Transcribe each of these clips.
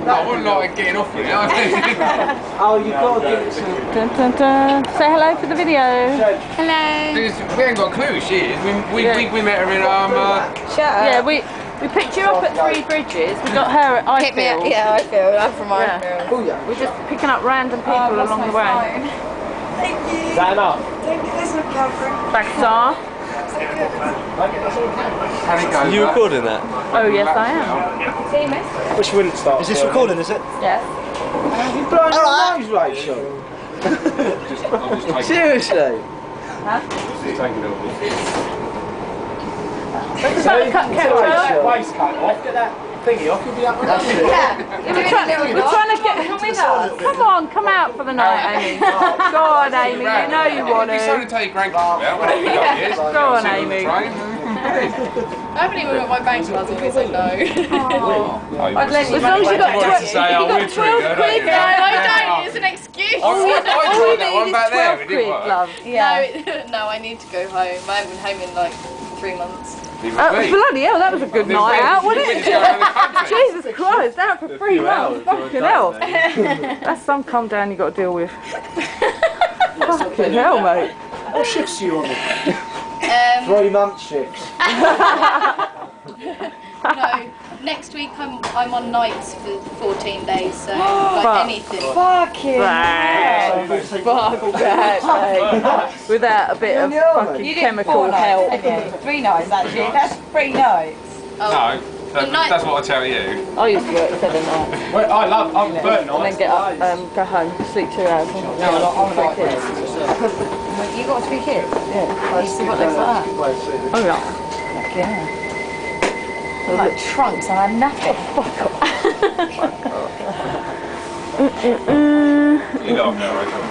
No, I wouldn't like getting off with it. Oh, you've got to give it some... Dun, dun, dun. Say hello for the video. Hello. We ain't got a clue who she is. We met her in Yeah, we picked you up at Three Bridges. We got her at Ifield. Yeah, Ifield. I'm from Ifield. Oh, yeah. We're just picking up random people along the way. Thank you. Is that enough? Thank you, there's no camera. Backstar. Are you recording that? Oh yes, I am. Which wouldn't start. Is this recording, is it? Yes. You blowing your nose, Rachel? Seriously? Huh? So, cut waistcoat off, get that thingy off, you'll be up with us. We're trying to get. Come on, come out for the night, Amy. Go on, Amy. You know you want to. to take your grandkids out, whatever you got, yes. Go on, Amy. I haven't even got my bank cards with me, so no. As long as you got 12 quid. No, I don't. It's an excuse. All you need is 12 quid, love. No, I need to go home. I haven't been home in like 3 months. Bloody hell, that was a good night out, wasn't it? Jesus Christ, out for 3 months. Fucking hell. That's some calm down you got to deal with. Fucking hell, mate. What shifts are you on? 3 month shifts. No, next week I'm on nights for 14 days, so like anything. Fuck you. Fuck that, mate. Without a bit of fucking chemical help. 3 nights actually, that's 3 nights. No, that's what I tell you. I used to work 7 nights. Well, I'm burnt And then get up, go home, sleep 2 hours. No, I'm like this. You got 3 kids? Yeah. You still got legs like that? Oh yeah. Fuck yeah. Like trunks and I have nothing. Fuck off. You laugh now, Rachel.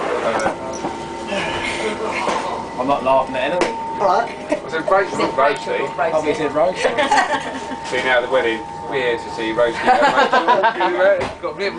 I'm not laughing at anything. I said Rachel, not Rosie. Obviously said Rachel. See now at the wedding, we're here to see Rosie. Got a bit of